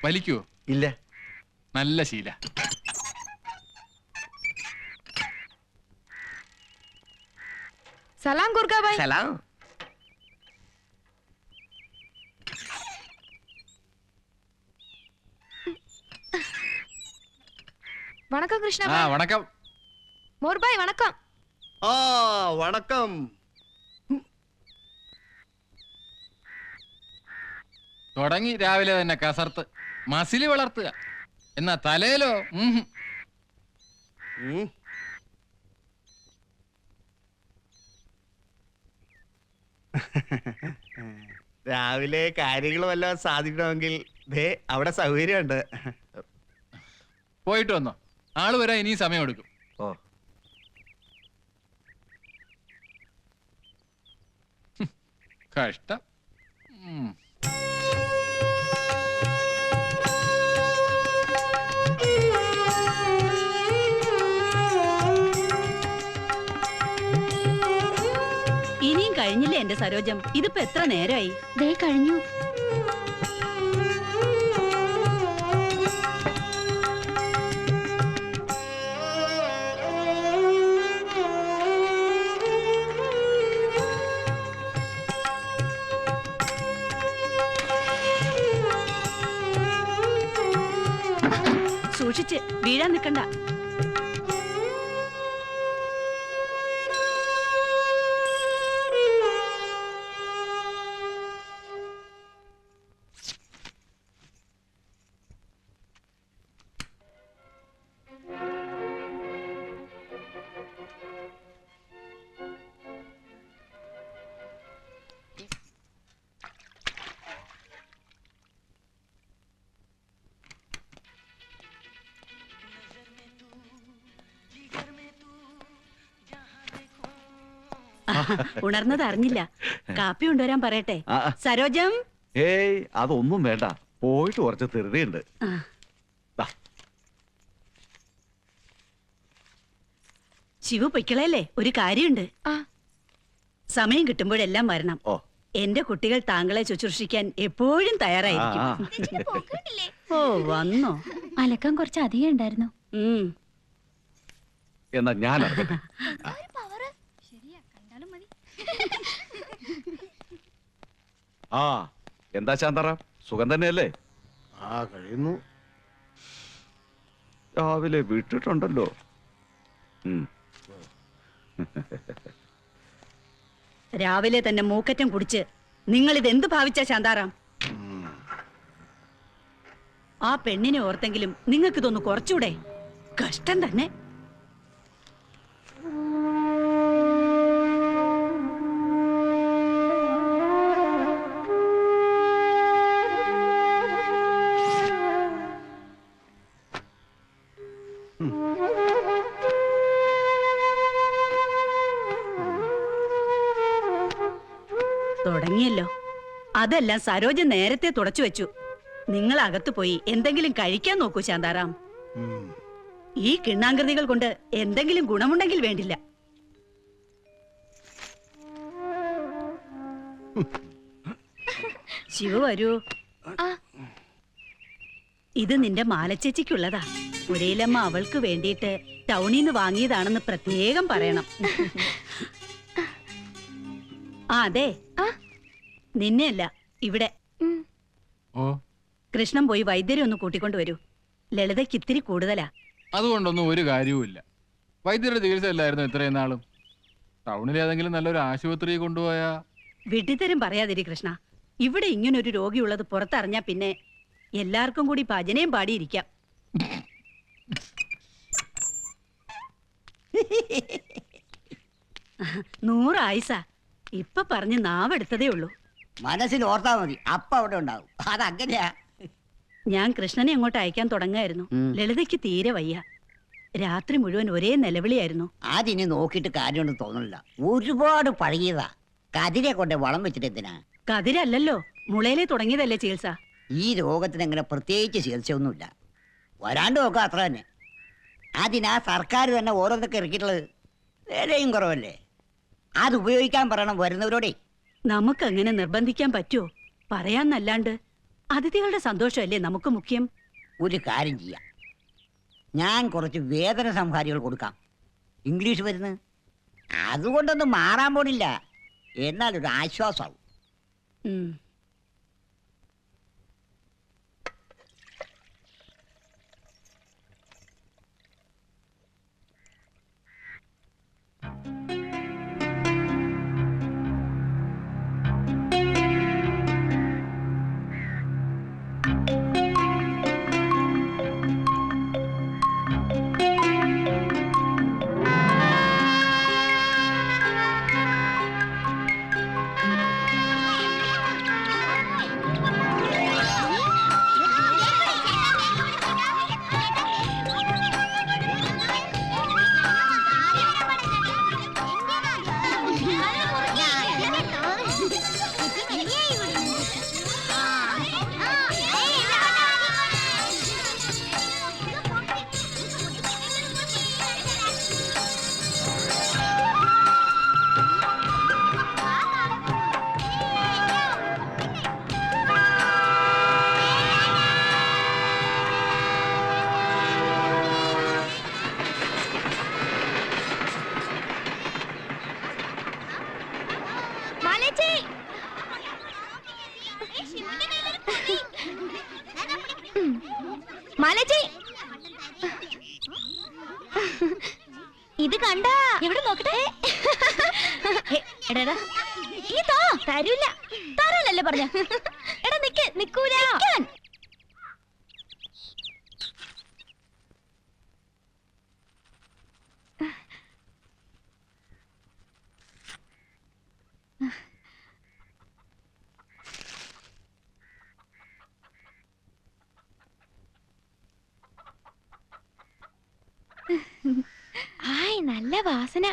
വലിക്കുവോ? ഇല്ല. നല്ല ശീല. സലാം ഗുർഗാ ഭായ്. സലാം. വണക്കം കൃഷ്ണ ആ ഭായ്. വണക്കം. മോർ ഭായ് വണക്കം. ആ വണക്കം. തുടങ്ങി രാവിലെ തന്നെ കസർത്ത് മസിലി വളർത്തുക. എന്നാ തലയിലോ രാവിലെ കാര്യങ്ങൾ വല്ലതും സാധിക്കണമെങ്കിൽ അവിടെ സൗകര്യമുണ്ട്. പോയിട്ട് വന്നോ? ആള് വരാൻ ഇനിയും സമയം എടുക്കും. ഓ കഷ്ടം. ഇനിയും കഴിഞ്ഞില്ലേ എന്റെ സരോജം? ഇതിപ്പോ എത്ര നേരമായി? ദേ കഴിഞ്ഞു. സൂക്ഷിച്ച് വീഴാൻ നിക്കണ്ട. ഉണർന്നത് അറിഞ്ഞില്ല. കാപ്പി കൊണ്ടുവരാൻ പറയട്ടെ? സരോജം. ഏയ് അതൊന്നും വേണ്ട, പോയിട്ട് കുറച്ച് ധൃതിയുണ്ട്. ശിവു പൊയ്ക്കളല്ലേ, ഒരു കാര്യമുണ്ട്. സമയം കിട്ടുമ്പോഴെല്ലാം വരണം. എന്റെ കുട്ടികൾ താങ്കളെ ശുശ്രൂഷിക്കാൻ എപ്പോഴും തയ്യാറായിരിക്കും. ഓ വന്നോ? അലക്കാൻ കുറച്ച് അധികം ഉണ്ടായിരുന്നു. എന്നാ ഞാൻ ആ എന്താ ശാന്തറ, സുഖം തന്നെയല്ലേ? ആ കഴിയുന്നു. രാവിലെ വിട്ടിട്ടുണ്ടല്ലോ. രാവിലെ തന്നെ മൂക്കറ്റം കുടിച്ച് നിങ്ങൾ ഇതെന്ത് ഭാവിച്ച ശാന്താറാം? ആ പെണ്ണിനെ ഓർത്തെങ്കിലും നിങ്ങൾക്ക് ഇതൊന്ന് കുറച്ചൂടെ? കഷ്ടം തന്നെ. തുടങ്ങിയല്ലോ. അതെല്ലാം സരോജൻ നേരത്തെ തുടച്ചു വെച്ചു. നിങ്ങൾ അകത്ത് പോയി എന്തെങ്കിലും കഴിക്കാൻ നോക്കൂ ശാന്താറാം. ഈ കിണ്ണാങ്കൃതികൾ കൊണ്ട് എന്തെങ്കിലും ഗുണമുണ്ടെങ്കിൽ വേണ്ടില്ല. ശിവ വരൂ. ഇത് നിന്റെ മാലച്ചേച്ചിക്കുള്ളതാ. ഒരേലമ്മ അവൾക്ക് വേണ്ടിയിട്ട് ടൗണിൽ നിന്ന് വാങ്ങിയതാണെന്ന് പ്രത്യേകം പറയണം. ആ അതെ, നിന്നെയല്ല ഇവിടെ. കൃഷ്ണൻ പോയി വൈദ്യരെ ഒന്ന് കൂട്ടിക്കൊണ്ടുവരൂ. ലളിതയ്ക്ക് ഇത്തിരി കൂടുതലാ. അതുകൊണ്ടൊന്നും ഒരു കാര്യവുമില്ല. വൈദ്യരുടെ ചികിത്സ അല്ലായിരുന്നു ഇത്രയും നാളും. ടൗണിൽ ഏതെങ്കിലും നല്ലൊരു ആശുപത്രി കൊണ്ടുപോയാ. വിഡിത്തരം പറയാതിരി കൃഷ്ണ. ഇവിടെ ഇങ്ങനൊരു രോഗിയുള്ളത് പുറത്തറിഞ്ഞാ പിന്നെ എല്ലാവർക്കും കൂടി ഭജനയും പാടിയിരിക്കാം. നൂറായിസ ഇപ്പൊ പറഞ്ഞ് നാവെടുത്തതേ ഉള്ളൂ. മനസ്സിൽ ഓർത്താ മതി, അപ്പ അവിടെ ഉണ്ടാവും. അതങ്ങനെയാ. ഞാൻ കൃഷ്ണനെ അങ്ങോട്ട് അയക്കാൻ തുടങ്ങായിരുന്നു. ലളിതയ്ക്ക് തീരെ വയ്യ. രാത്രി മുഴുവൻ ഒരേ നിലവിളിയായിരുന്നു. അതിനി നോക്കിയിട്ട് കാര്യമുണ്ടെന്ന് തോന്നുന്നില്ല. ഒരുപാട് പഴകിയതാ. കതിരെ കൊണ്ട് വളം വെച്ചിട്ട് എന്തിനാ? കതിരല്ലല്ലോ, മുളയിലെ തുടങ്ങിയതല്ലേ ചികിത്സ. ഈ രോഗത്തിന് അങ്ങനെ പ്രത്യേകിച്ച് ചികിത്സയൊന്നുമില്ല. വരാണ്ട് നോക്കാം, അത്ര തന്നെ. അതിനാ സർക്കാർ തന്നെ ഓരോന്നൊക്കെ ഇറക്കിയിട്ടുള്ളത്. വിലയും കുറവല്ലേ? അത് ഉപയോഗിക്കാൻ പറയണം വരുന്നവരോടെ. നമുക്കങ്ങനെ നിർബന്ധിക്കാൻ പറ്റുമോ? പറയാന്നല്ലാണ്ട്. അതിഥികളുടെ സന്തോഷമല്ലേ നമുക്ക് മുഖ്യം. ഒരു കാര്യം ചെയ്യാം, ഞാൻ കുറച്ച് വേതന സംഹാരികൾ കൊടുക്കാം. ഇംഗ്ലീഷ് മരുന്ന് അതുകൊണ്ടൊന്നും മാറാൻ പോണില്ല, എന്നാൽ ഒരു ആശ്വാസമാവും. ഉം. മാലേച്ചി, മാലേച്ചി, ഇത് കണ്ടാ എവിടെ നോക്കട്ടെ. എടാ ഇതാ തരൂല, തരാനല്ലേ പറഞ്ഞ. എടാ നിക്ക്, നിക്കൂല. ആയ് നല്ല വാസന.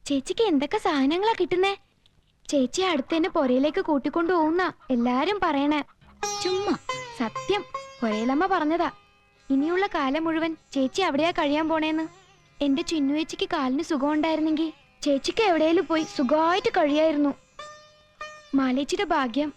ചേച്ചിക്ക് എന്തൊക്കെ സാധനങ്ങളാ കിട്ടുന്നേ? ചേച്ചി അടുത്തന്നെ പൊരയിലേക്ക് കൂട്ടിക്കൊണ്ടു പോകുന്ന എല്ലാരും പറയണേ. ചുമ്മാ സത്യം, പൊരയിലമ്മ പറഞ്ഞതാ. ഇനിയുള്ള കാലം മുഴുവൻ ചേച്ചി അവിടെയാ കഴിയാൻ പോണേന്ന്. എന്റെ ചിന്നു ചേച്ചിക്ക് കാലിന് സുഖം ഉണ്ടായിരുന്നെങ്കിൽ ചേച്ചിക്ക് എവിടെയെങ്കിലും പോയി സുഖമായിട്ട് കഴിയായിരുന്നു. മാലേച്ചിയുടെ ഭാഗ്യം.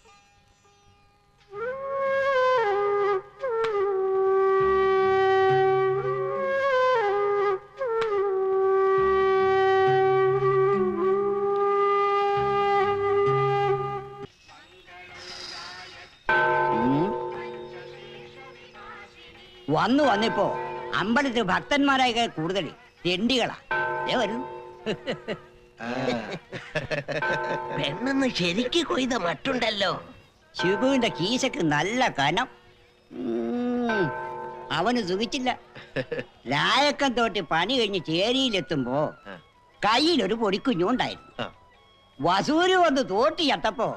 വന്നിപ്പോ അമ്പലത്തിൽ ഭക്തന്മാരായ കൂടുതൽ തെണ്ടികളാ. വരൂ. പെണ്ണെന്ന് ശരിക്ക് കൊയ്ത മട്ടുണ്ടല്ലോ. ശിവുവിന്റെ കീശക്ക് നല്ല കനം. അവന് സുഖിച്ചില്ല. ലായക്കം തോട്ടി പണി കഴിഞ്ഞ് ചേരിയിലെത്തുമ്പോ കയ്യിലൊരു പൊടിക്കുഞ്ഞുണ്ടായിരുന്നു. വസൂര് വന്ന് തോട്ടി ചത്തപ്പോ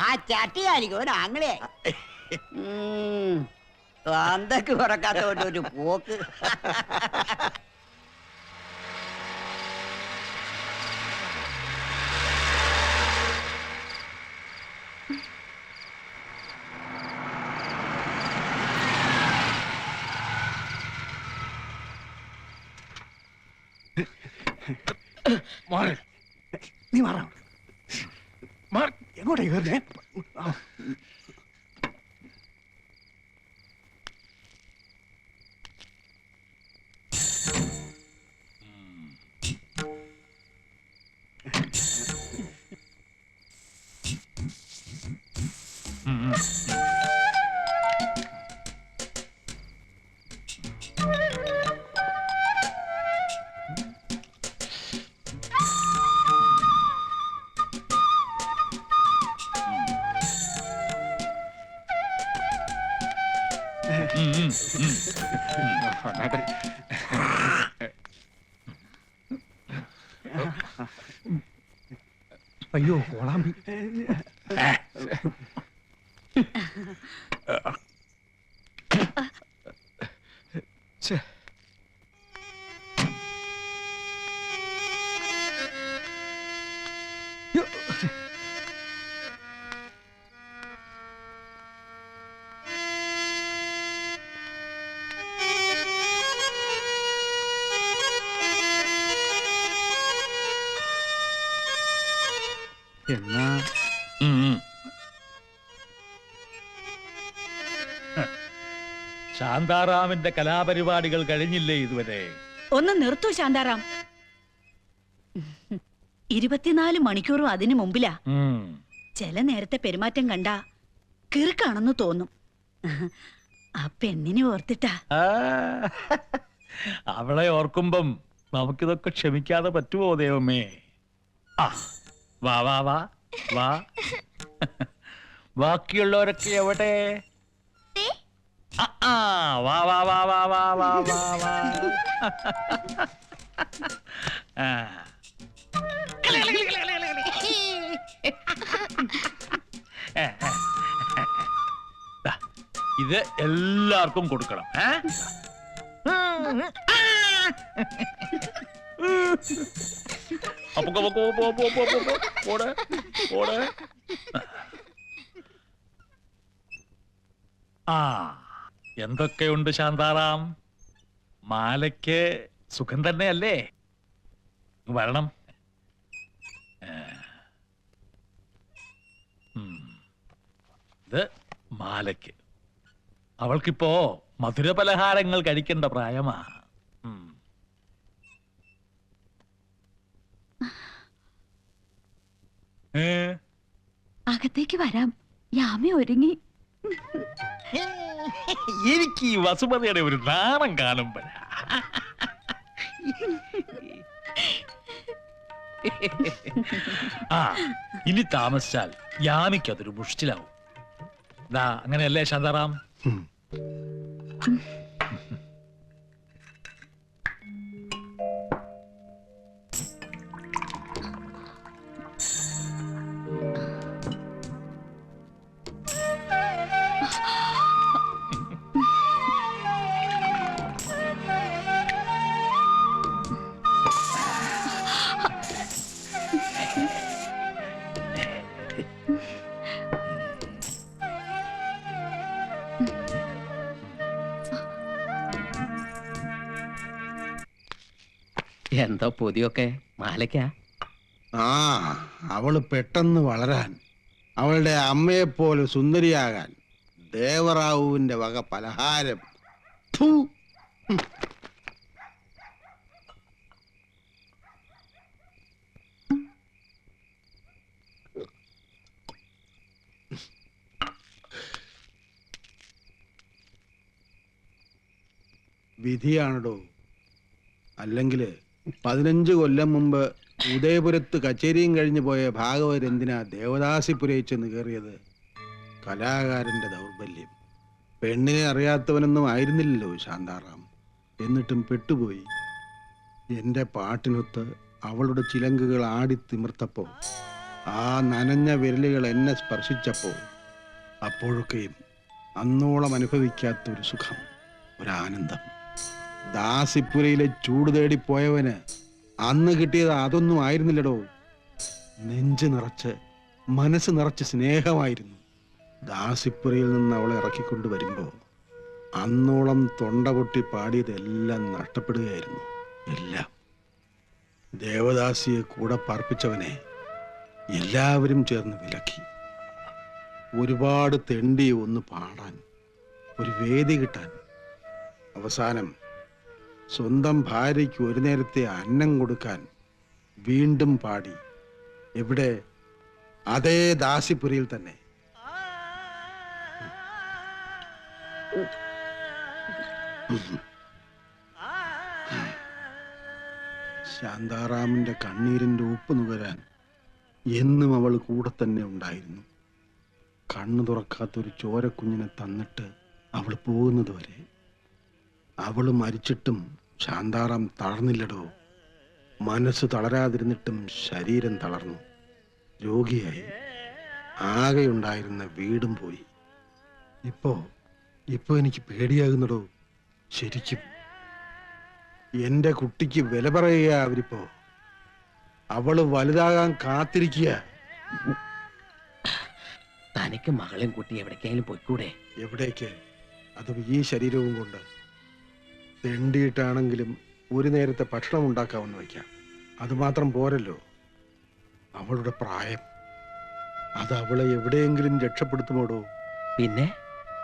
ആ ചട്ടിയാലിക്ക് ഒരു ആങ്ങളെ തന്തക്ക് കുറക്കാത്തോണ്ട് ഒരു പോക്ക്. നീ മാറാ, എങ്ങോട്ടേ കയറുന്നേ? അയ്യോ കോളാമ്പി. എന്നാ ശാന്താറാമിന്റെ കലാപരിപാടികൾ കഴിഞ്ഞില്ലേ ഇതുവരെ? ഒന്ന് നിർത്തൂ ശാന്താറാം. 24 മണിക്കൂറും അതിനു മുമ്പിലാ. ചില നേരത്തെ പെരുമാറ്റം കണ്ട കിറുക്കാണെന്ന് തോന്നും. ആ പെണ്ണിനെ ഓർത്തിട്ടാ. അവളെ ഓർക്കുമ്പം നമുക്കിതൊക്കെ ക്ഷമിക്കാതെ പറ്റുമോ ദൈവമേ? ആ വാ വാ വാ വാ. ബാക്കിയുള്ളവരൊക്കെ എവിടെ? ആ വാ വാ വാ വാ വാ വാ വാ വാ. ആ ഇത് എല്ലാവർക്കും കൊടുക്കണം. ആ എന്തൊക്കെയുണ്ട് ശാന്താറാം? മാലയ്ക്ക് സുഖം തന്നെയല്ലേ? വരണം. ഇത് മാലയ്ക്ക്. അവൾക്കിപ്പോ മധുരപലഹാരങ്ങൾ കഴിക്കേണ്ട പ്രായമാ. അകത്തേക്ക് വരാം. യാമി ഒരുങ്ങി. എനിക്ക് ഈ വസുമതിയുടെ ഒരു നാണം കാണുമ്പോഴാ. ആ ഇനി താമസിച്ചാൽ യാമിക്കതൊരു മുഷ്ടിലാവും. അങ്ങനെയല്ലേ ശാന്താറാം? എന്തോ പൊതിയൊക്കെ മാലയ്ക്കാ? ആ അവള് പെട്ടെന്ന് വളരാൻ, അവളുടെ അമ്മയെപ്പോലെ സുന്ദരിയാകാൻ ദേവറാവുവിന്റെ വക പലഹാരം. ഫു. വിധിയാണോ? അല്ലെങ്കിൽ 15 കൊല്ലം മുമ്പ് ഉദയപുരത്ത് കച്ചേരിയും കഴിഞ്ഞു പോയ ഭാഗവതർ എന്തിനാ ദേവദാസിപുരയിൽ ചെന്ന് കയറിയത്? കലാകാരന്റെ ദൗർബല്യം. പെണ്ണിനെ അറിയാത്തവനൊന്നും ആയിരുന്നില്ലല്ലോ ശാന്താറാം. എന്നിട്ടും പെട്ടുപോയി. എന്റെ പാട്ടിനൊത്ത് അവളുടെ ചിലങ്കുകൾ ആടി തിമിർത്തപ്പോൾ, ആ നനഞ്ഞ വിരലുകൾ എന്നെ സ്പർശിച്ചപ്പോൾ, അപ്പോഴൊക്കെയും അന്നോളം അനുഭവിക്കാത്തൊരു സുഖം, ഒരാനന്ദം. ദാസിപ്പുരയിലെ ചൂട് തേടിപ്പോയവന് അന്ന് കിട്ടിയത് അതൊന്നും ആയിരുന്നില്ലടോ. നെഞ്ച് നിറച്ച് മനസ്സ് നിറച്ച് സ്നേഹമായിരുന്നു. ദാസിപ്പുരയിൽ നിന്ന് അവളെ ഇറക്കിക്കൊണ്ട് വരുമ്പോ അന്നോളം തൊണ്ട പൊട്ടി പാടിയതെല്ലാം നഷ്ടപ്പെടുകയായിരുന്നു. എല്ലാം. ദേവദാസിയെ കൂടെ പാർപ്പിച്ചവനെ എല്ലാവരും ചേർന്ന് വിലക്കി. ഒരുപാട് തെണ്ടി ഒന്ന് പാടാൻ, ഒരു വേദി കിട്ടാൻ. അവസാനം സ്വന്തം ഭാര്യയ്ക്ക് ഒരു നേരത്തെ അന്നം കൊടുക്കാൻ വീണ്ടും പാടി. എവിടെ? അതേ ദാസിപുരയിൽ തന്നെ. ശാന്താറാമിന്റെ കണ്ണീരിന്റെ ഉപ്പ് നുകരാൻ എന്നും അവൾ കൂടെ തന്നെ ഉണ്ടായിരുന്നു. കണ്ണു തുറക്കാത്തൊരു ചോരക്കുഞ്ഞിനെ തന്നിട്ട് അവൾ പോകുന്നത് വരെ. അവൾ മരിച്ചിട്ടും ശാന്താറാം തളർന്നില്ലടോ. മനസ്സ് തളരാതിരുന്നിട്ടും ശരീരം തളർന്നു. രോഗിയായി. ആകെയുണ്ടായിരുന്ന വീടും പോയി. ഇപ്പോ എനിക്ക് പേടിയാകുന്നടോ. ശരിക്കും എന്റെ കുട്ടിക്ക് വില പറയുക അവരിപ്പോ. അവള് വലുതാകാൻ കാത്തിരിക്കുക. തനിക്ക് മകളെയും കുട്ടി എവിടേക്കെങ്കിലും പോയിക്കൂടെ? എവിടേക്ക്? അതും ഈ ശരീരവും കൊണ്ട്. തെണ്ടിയിട്ടാണെങ്കിലും ഒരു നേരത്തെ ഭക്ഷണം ഉണ്ടാക്കാമെന്ന് വയ്ക്കാം. അതുമാത്രം പോരല്ലോ. അവളുടെ പ്രായം, അത് അവളെ എവിടെയെങ്കിലും രക്ഷപ്പെടുത്തുമോടോ? പിന്നെ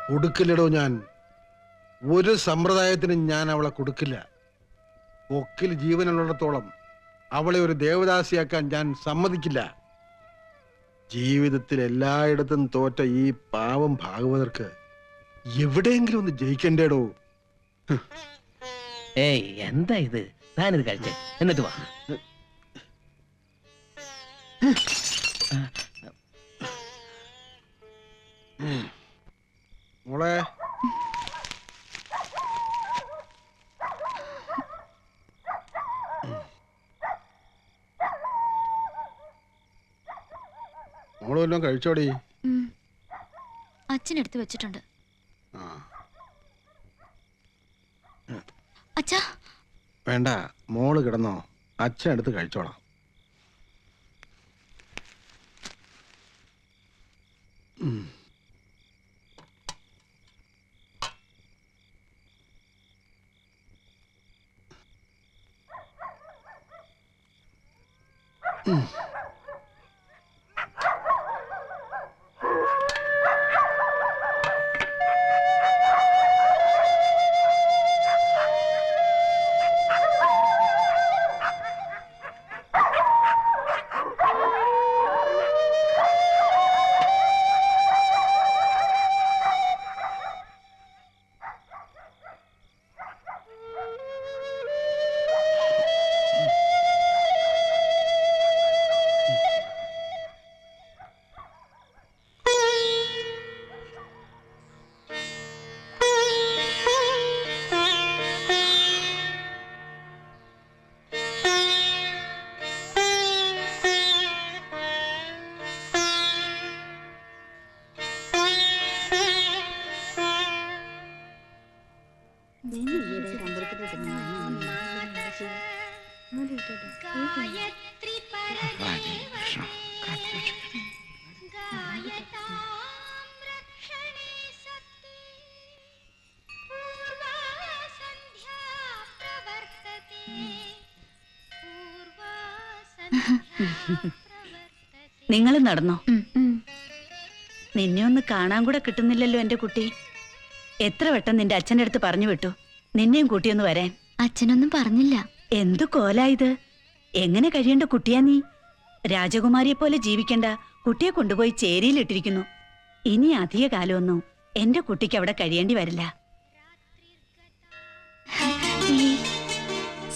കൊടുക്കില്ലടോ ഞാൻ. ഒരു സമ്പ്രദായത്തിനും ഞാൻ അവളെ കൊടുക്കില്ല. കൊക്കിൽ ജീവനുള്ളിടത്തോളം അവളെ ഒരു ദേവദാസിയാക്കാൻ ഞാൻ സമ്മതിക്കില്ല. ജീവിതത്തിൽ എല്ലായിടത്തും തോറ്റ ഈ പാവം ഭാഗവതർക്ക് എവിടെയെങ്കിലും ഒന്ന് ജയിക്കണ്ടേടോ. ഏയ് എന്താ ഇത്? താനിത് കഴിച്ചേ, എന്നിട്ട് വാ. മോളെ, മോള് വല്ലതും കഴിച്ചോടി? അച്ഛനെടുത്ത് വെച്ചിട്ടുണ്ട്. ആ അച്ഛാ, വേണ്ട, മോള് കിടന്നോ, അച്ഛൻ എടുത്ത് കഴിച്ചോളാം. നിങ്ങൾ നടന്നോ? നിന്നെ ഒന്ന് കാണാൻ കൂടെ കിട്ടുന്നില്ലല്ലോ എന്റെ കുട്ടി. എത്ര വട്ടം നിന്റെ അച്ഛൻ്റെ അടുത്ത് പറഞ്ഞു വിട്ടു നിന്നെയും കൂട്ടിയൊന്ന് വരാൻ. അച്ഛനൊന്നും പറഞ്ഞില്ല. എന്തു കോലായത്? എങ്ങനെ കഴിയേണ്ട കുട്ടിയാ നീ? രാജകുമാരിയെ പോലെ ജീവിക്കണ്ട കുട്ടിയെ കൊണ്ടുപോയി ചേരിയിലിട്ടിരിക്കുന്നു. ഇനി അധിക കാലമൊന്നും എന്റെ കുട്ടിക്ക് അവിടെ കഴിയേണ്ടി വരില്ല.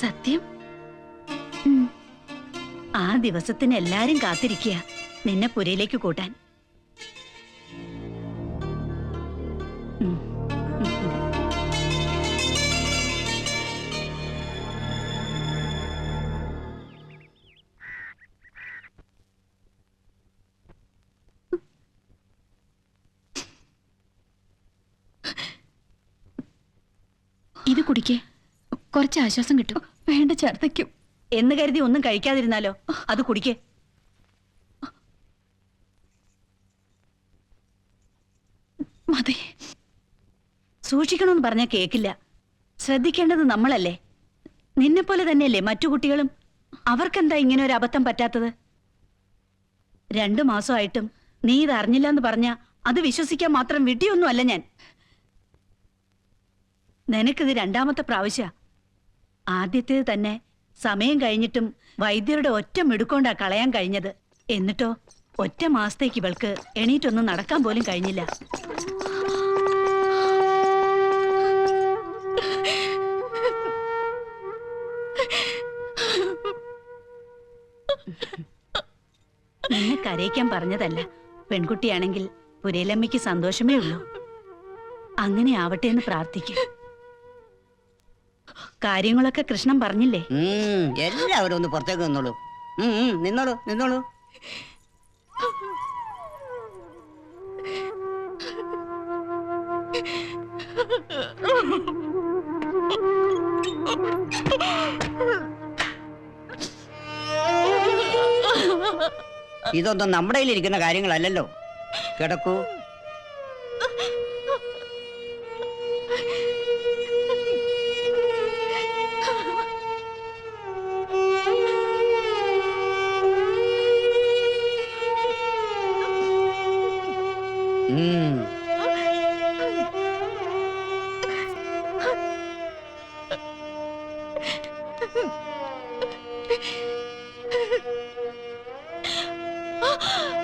സത്യം? ആ ദിവസത്തിന് എല്ലാരും കാത്തിരിക്കുക നിന്നെ പുരയിലേക്ക് കൂട്ടാൻ. ഇത് കുടിക്കേ, കുറച്ച് ആശ്വാസം കിട്ടും. വേണ്ട, ഛർദ്ദിക്കും എന്ന് കരുതി ഒന്നും കഴിക്കാതിരുന്നാലോ? അത് കുടിക്കേ. മതി. സൂക്ഷിക്കണമെന്ന് പറഞ്ഞാൽ കേക്കില്ല. ശ്രദ്ധിക്കേണ്ടത് നമ്മളല്ലേ? നിന്നെ പോലെ തന്നെയല്ലേ മറ്റു കുട്ടികളും? അവർക്കെന്താ ഇങ്ങനെ ഒരു അബദ്ധം പറ്റാത്തത്? 2 മാസമായിട്ടും നീ ഇത് അറിഞ്ഞില്ല എന്ന് പറഞ്ഞ അത് വിശ്വസിക്കാൻ മാത്രം വിട്ടിയൊന്നും അല്ല ഞാൻ. നിനക്കിത് 2ാമത്തെ പ്രാവശ്യ. ആദ്യത്തേത് തന്നെ സമയം കഴിഞ്ഞിട്ടും വൈദ്യരുടെ ഒറ്റ മിടുക്കൊണ്ടാ കളയാൻ കഴിഞ്ഞത്. എന്നിട്ടോ 1 മാസത്തേക്ക് ഇവൾക്ക് എണീറ്റൊന്നും നടക്കാൻ പോലും കഴിഞ്ഞില്ല. നിന്നെ കരയിക്കാൻ പറഞ്ഞതല്ല. പെൺകുട്ടിയാണെങ്കിൽ പുരയിലമ്മയ്ക്ക് സന്തോഷമേ ഉള്ളൂ. അങ്ങനെ ആവട്ടെ എന്ന് പ്രാർത്ഥിക്കും. കാര്യങ്ങളൊക്കെ കൃഷ്ണൻ പറഞ്ഞില്ലേ? എല്ലാവരും ഒന്ന് പുറത്തേക്ക് നിന്നോളൂ. നിന്നോളൂ നിന്നോളൂ. ഇതൊന്നും നമ്മുടെ കയ്യിലിരിക്കുന്ന കാര്യങ്ങളല്ലല്ലോ. കിടക്കൂ. ആ